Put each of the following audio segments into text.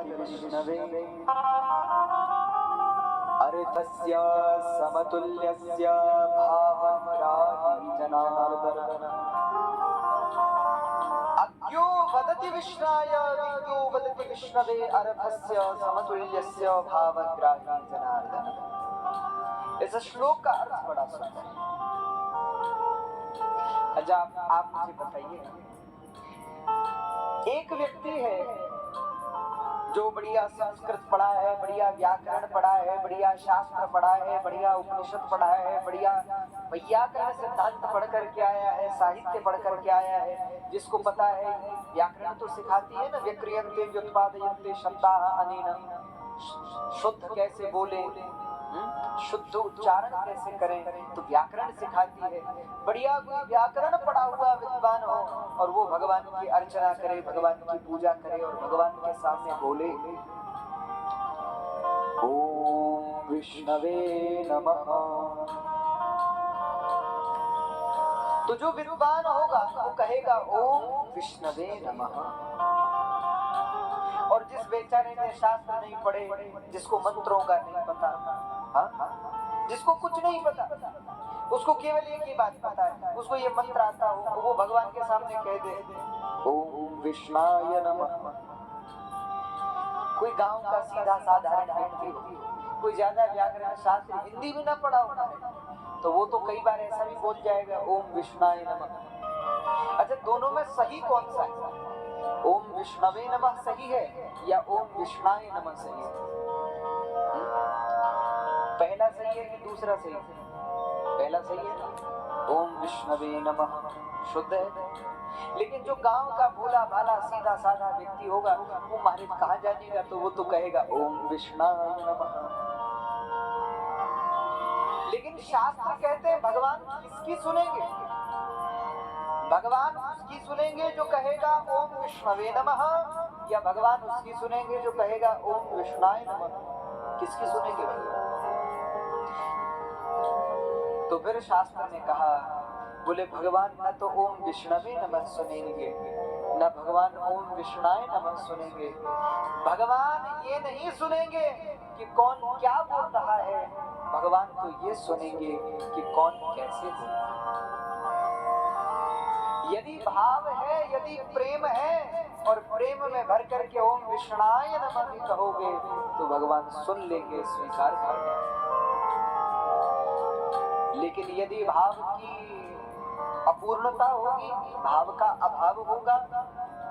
वदति विष्णवे अर्थस्य समतुल्यस्य भावग्राही जनार्दन। अज्ञो वदति विष्णाय विज्ञो वदति विष्णवे अर्थस्य समतुल्यस्य भावग्राही जनार्दन। इस श्लोक का अर्थ बड़ा सुंदर है। अच्छा आप मुझे बताइए, एक व्यक्ति है जो बढ़िया संस्कृत पढ़ा है, बढ़िया व्याकरण पढ़ा है, बढ़िया शास्त्र पढ़ा है, बढ़िया उपनिषद पढ़ा है, बढ़िया वैयाकरण सिद्धांत पढ़ करके आया है, साहित्य पढ़ करके आया है, जिसको पता है व्याकरण तो सिखाती है ना, व्यक्रियन्ते व्युत्पादयन्ते शब्दाः अनेन, शुद्ध कैसे बोले, शुद्ध उच्चारण कैसे करें, तो व्याकरण सिखाती है। बढ़िया कोई व्याकरण पढ़ा हुआ विद्वान हो और वो भगवान की अर्चना करे, भगवान की पूजा करे और भगवान के सामने बोले ओम विष्णवे नमः, तो जो विद्वान होगा वो कहेगा ओम विष्णवे नमः। और जिस बेचारे ने शास्त्र नहीं पढ़े, जिसको मंत्रों का नहीं पता, जिसको कुछ नहीं पता, उसको केवल एक ही बात पता है, उसको ये मंत्र आता हो, वो भगवान के सामने कह दे ओम विष्णाय नमः। कोई गांव का सीधा साधारण व्यक्ति हो, कोई ज्यादा व्याकरण शास्त्र हिंदी भी ना पढ़ा होता है, तो वो तो कई बार ऐसा भी बोल जाएगा ओम विष्णाय नमः। अच्छा दोनों में सही कौन सा है? ओम विष्णवे नमः सही है या ओम विष्णाय नमः सही है? पहला सही है कि दूसरा सही है? पहला सही है, ओम विष्णवे नमः शुद्ध है। लेकिन जो गांव का भोला भाला सीधा साधा व्यक्ति होगा, वो महाराज कहाँ जानेगा, तो वो तो कहेगा ओम विष्णाय नमः। लेकिन शास्त्र कहते हैं भगवान किसकी सुनेंगे? भगवान उसकी सुनेंगे जो कहेगा ओम विष्णवे नमः, या भगवान उसकी सुनेंगे जो कहेगा ओम विष्णाय नमः? किसकी सुनेंगे भगवान? तो फिर शास्त्र ने कहा, बोले भगवान न तो ओम विष्णवे नमः सुनेंगे, न भगवान ओम विष्णाय नमः सुनेंगे। भगवान ये नहीं सुनेंगे कि कौन क्या बोल रहा है, भगवान तो ये सुनेंगे कि कौन कैसे बोल रहा है। यदि भाव है, यदि प्रेम है और प्रेम में भर करके ओम विष्णाय नमः भी कहोगे तो भगवान सुन लेंगे, स्वीकार कर लेंगे। लेकिन यदि भाव की अपूर्णता होगी, भाव का अभाव होगा,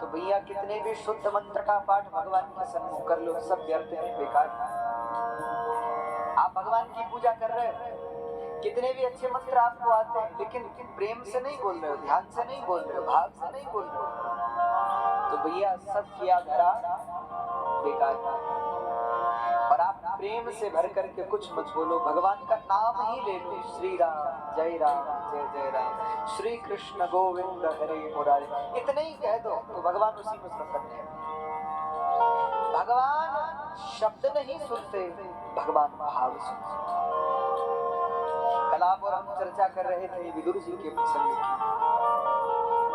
तो भैया कितने भी शुद्ध मंत्र का पाठ भगवान के सम्मुख कर लो, सब व्यर्थ है, बेकार। आप भगवान की पूजा कर रहे हो, कितने भी अच्छे मंत्र आपको आते हैं, लेकिन प्रेम से नहीं बोल रहे हो, ध्यान से नहीं बोल रहे हो, भाव से नहीं बोल रहे हो, तो भैया सब किया धरा बेकार। और आप प्रेम से भर करके कुछ मत बोलो, भगवान का नाम ही ले लो, श्री राम जय जय राम, श्री कृष्ण गोविंद हरे मुरारे, इतने ही कह दो तो भगवान उसी में प्रसन्न है। भगवान शब्द नहीं सुनते, भगवान भाव सुनते। कल आप और हम चर्चा कर रहे थे विदुर जी के प्रसंग की।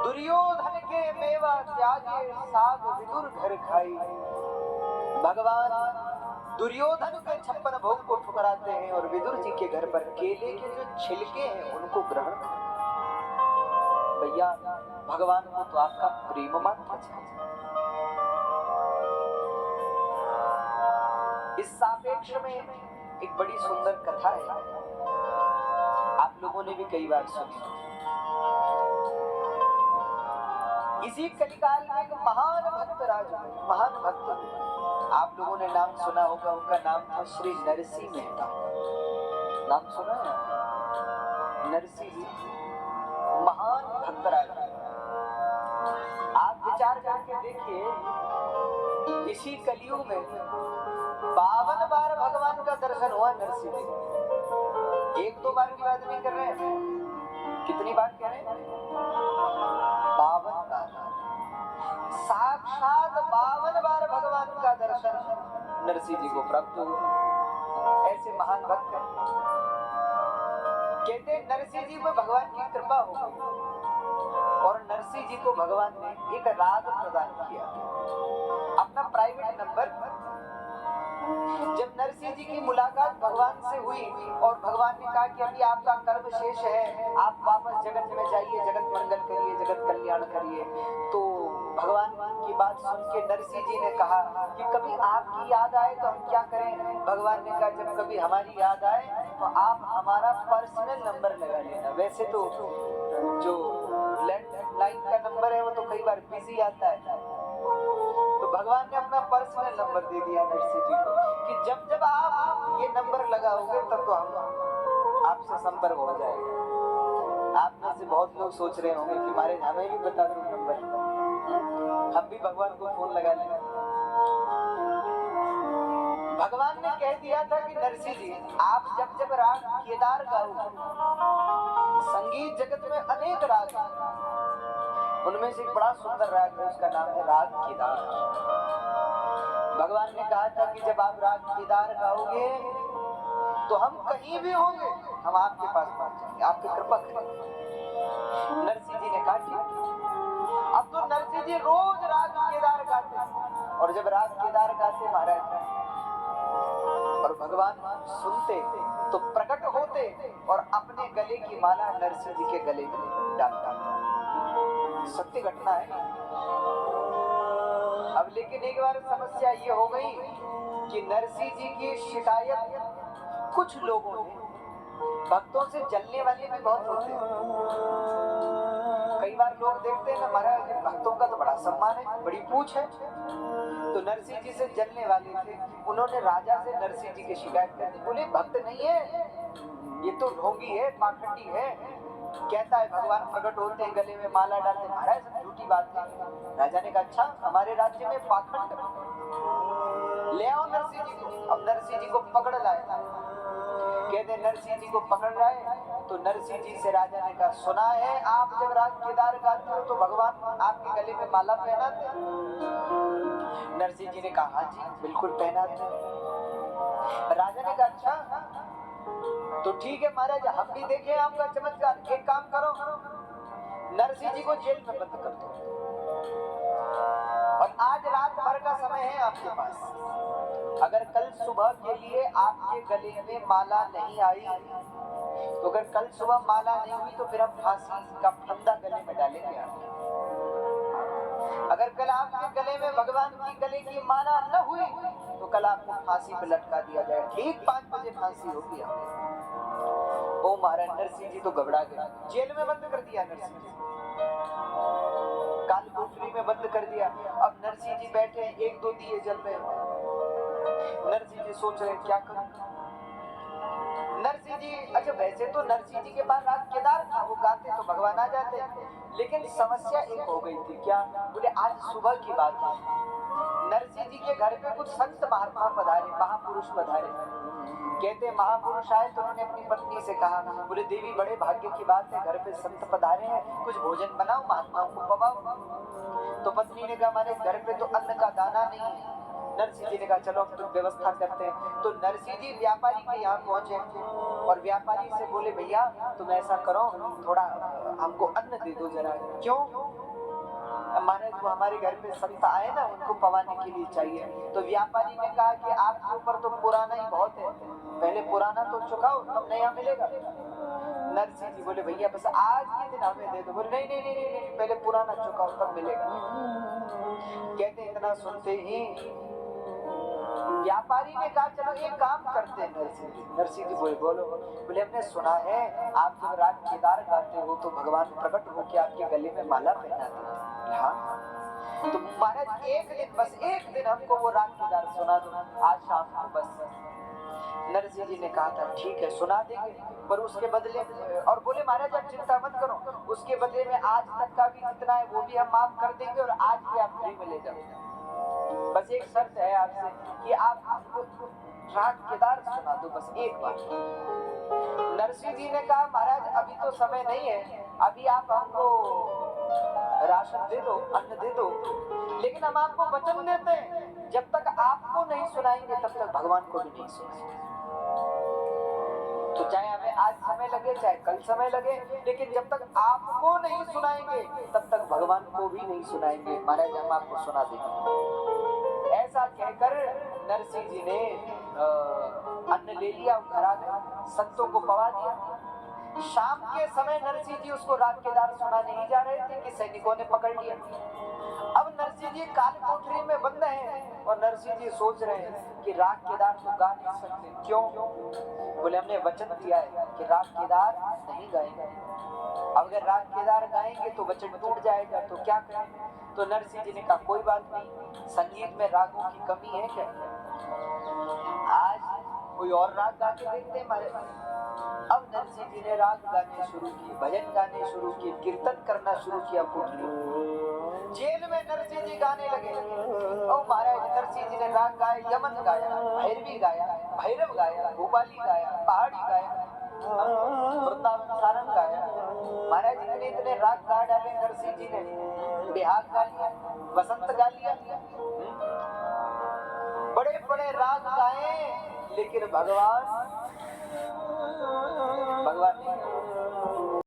दुर्योधन के मेवा त्यागे साग विदुर घर खाई। भगवान दुर्योधन के 56 भोग को ठुकराते हैं और विदुर जी के घर पर केले के जो छिलके हैं उनको ग्रहण करते हैं। भैया भगवान को तो आपका प्रेम मात्र चाहिए। इस सापेक्ष में एक बड़ी सुंदर कथा है, आप लोगों ने भी कई बार सुनी। इसी कलिकाल में एक महान भक्त राजा, महान भक्त, आप लोगों ने नाम सुना होगा, उनका नाम था श्री नरसिंह मेहता। नाम सुना है? नरसिंह, महान भक्त राजा। आप विचार करके देखिए, इसी कलयुग में 52 बार भगवान का दर्शन हुआ नरसिंह जी। एक दो बार की बात नहीं कर रहे हैं, कितनी बार कह रहे हैं? 52 बार, साक्षात 52 बार भगवान का दर्शन नरसिंह जी को प्राप्त हुआ। ऐसे महान भक्त कहते हैं नरसिंह जी पर भगवान की कृपा हो गई और नरसिंह जी को भगवान ने एक राग प्रदान किया, अपना प्राइवेट नंबर। जब नरसिंह जी की मुलाकात भगवान से हुई और भगवान ने कहा कि अभी आपका कर्म शेष है, आप वापस जगत में जाइए, जगत मंगल करिए, जगत कल्याण करिए, तो भगवान की बात सुन के नरसिंह जी ने कहा कि कभी आपकी याद आए तो हम क्या करें। भगवान ने कहा जब कभी हमारी याद आए तो आप हमारा पर्सनल नंबर लगा लेना। वैसे तो जो लैंडलाइन का नंबर है वो तो कई बार बिजी आता है, तो भगवान ने अपना पर्सनल नंबर दे दिया नरसिंह जी को कि जब जब आप ये नंबर लगाओगे तब तो हम आपसे संपर्क हो जाएगा। आप में से बहुत लोग सोच रहे होंगे कि महाराज हमें भी बता दो नंबर, हम भी भगवान को फोन लगा लेंगे। भगवान ने कह दिया था कि नरसिंह जी आप जब जब राग केदार गाओगे, संगीत जगत में अनेक राग हैं, उनमें से एक बड़ा सुंदर राग है, उसका नाम है राग केदार। भगवान ने कहा था कि जब आप राग केदार गाओगे तो हम कहीं भी होंगे, हम आपके पास पहुंच जाएंगे, आपकी कृपा करेंगे। नरसिंह जी ने कहा ठीक। अब तो नरसिंह जी रोज राग केदार गाते, और जब राग केदार गाते महाराज और भगवान सुनते तो प्रकट होते और अपने गले की माला नरसिंह जी के गले में डालता। सत्य घटना है। अब लेकिन एक बार समस्या ये हो गई कि नरसिंह जी की शिकायत कुछ लोगों ने, भक्तों से जलने वाले भी बहुत होते हैं। कई बार लोग देखते हैं ना महाराज भक्तों का तो बड़ा सम्मान है, बड़ी पूछ है, तो नरसिंह जी से जलने वाले थे। उन्होंने राजा से नरसिंह जी की शिकायत कर दी, बोले भक्त नहीं है, ये तो ढोंगी है, पाखंडी है, कहता है भगवान प्रकट होते हैं गले में माला डालते। महाराज झूठी बात है। राजा ने कहा अच्छा हमारे राज्य में पाखंड, ले आओ नरसिंह जी को। अब नरसिंह जी को पकड़ लाए, कहते नरसिंह जी को पकड़ लाए तो नरसिंह जी से राजा ने कहा सुना है आप जब राग केदार गाते हो तो भगवान आपके गले में माला पहनाते। नरसिंह जी ने कहा हाँ जी बिल्कुल पहनाते। राजा ने कहा अच्छा तो ठीक है महाराज हम भी देखें आपका चमत्कार। एक काम करो नरसिंह जी को जेल में बंद कर दो और आज रात भर का समय है आपके पास। अगर कल सुबह के लिए आपके गले में माला नहीं आई तो अगर कल सुबह माला नहीं हुई तो फिर हम फांसी का फंदा गले में डालेंगे आपके। अगर कल आपके गले में भगवान की गले की माला न हुई तो कल आपको फांसी पे लटका दिया जाए। ठीक 5 बजे फांसी होगी आपकी। ओ महाराज नरसिंह जी तो घबरा गए, जेल में बंद कर दिया नरसिंह जी, काल कोठरी में बंद कर दिया। अब नरसिंह जी बैठे हैं, 1-2 दिए जल रहे हैं। नरसिंह जी सोच रहे क्या करूं। नरसिंह जी अच्छा वैसे तो नरसिंह जी के पास राग केदार था, वो गाते तो भगवान आ जाते, लेकिन समस्या एक हो गई थी। क्या? बोले आज सुबह की बात है, नरसिंह जी के घर पे कुछ संत महात्मा पधारे, महापुरुष पधारे। कहते महापुरुष आए तो उन्होंने अपनी पत्नी से कहा, बोले देवी बड़े भाग्य की बात है, घर पे संत पधारे हैं, कुछ भोजन बनाओ महात्माओं को पवाओ। तो पत्नी ने कहा हमारे घर पे तो अन्न का दाना नहीं है। नरसिंह जी ने कहा चलो हम तो व्यवस्था करते हैं। तो नरसिंह जी व्यापारी के यहाँ पहुंचे और व्यापारी से बोले भैया तुम ऐसा करो थोड़ा हमको अन्न दे दो जरा। क्यों? महाराज वो हमारे घर पे संत आए ना उनको पवाने के लिए चाहिए। तो व्यापारी ने कहा कि आपके ऊपर तो पुराना ही बहुत है, पहले पुराना तो चुकाओ तब नया मिलेगा। नरसिंह जी बोले भैया बस आज के दिन हमें दे दो। बोले नहीं नहीं नहीं नहीं पहले पुराना चुकाओ तब मिलेगा। कहते इतना सुनते ही व्यापारी ने कहा चलो एक काम करते हैं नरसिंह जी। नरसिंह जी बोलो। बोले हमने सुना है आप जब राग केदार गाते हो तो भगवान प्रकट होकर आपके गले में माला पहनाते हैं। हाँ तो महाराज एक दिन बस एक दिन हमको वो राग केदार सुना दो आज शाम को बस। नरसिंह जी ने कहा था ठीक है सुना देंगे, पर उसके बदले और बोले महाराज आप चिंता मत करो, उसके बदले में आज तक का भी जितना है वो भी हम माफ कर देंगे और आज भी आप फ्री में ले जाओ। बस एक शर्त है आपसे कि आप हमको राग केदार सुना दो बस एक बार। नरसिंह जी ने कहा महाराज अभी तो समय नहीं है, अभी आप हमको राशन दे दो, अन्न दे दो, लेकिन हम आपको वचन देते हैं जब तक आपको नहीं सुनाएंगे तब तक भगवान को भी नहीं सुनाएंगे। तो चाहे हमें आज समय लगे चाहे कल समय लगे, लेकिन जब तक आपको नहीं सुनाएंगे तब तक भगवान को भी नहीं सुनाएंगे। महाराज हम आपको सुना देंगे। ऐसा कहकर नरसिंह जी ने अन्न ले लिया, घर आ गए, संतों को पवा दिया। शाम के समय नरसिंह जी उसको राग केदार सुनाने नहीं जा रहे थे कि सैनिकों ने पकड़ लिया। अब नरसिंह जी काल कोठरी में बंद हैं और नरसिंह जी सोच रहे हैं कि राग केदार तो गा नहीं सकते। क्यों? बोले हमने वचन दिया है कि राग केदार नहीं गाएंगे। अब अगर राग केदार गाएंगे तो वचन टूट जाएगा, तो क्या करें? तो नरसिंह जी ने कहा कोई बात नहीं, संगीत में रागों की कमी है क्या? आज कोई और राग गा के देखते हैं हमारे। अब नरसिंह जी ने राग गाने शुरू किए, भजन गाने शुरू किए, कीर्तन करना शुरू किया कोठरी। जेल में नरसिंह जी गाने लगे। ओ महाराज, नरसिंह जी ने राग गाए, यमन गाया, भैरवी गाया, भैरव गाया, भोपाली गाया, पहाड़ी गाया, वृंदावन सारंग गाया। महाराज इतने इतने राग गा डाले नरसिंह जी ने। बिहार गा लिया, बसंत गा लिया, बड़े बड़े राग गाए, लेकिन भगवान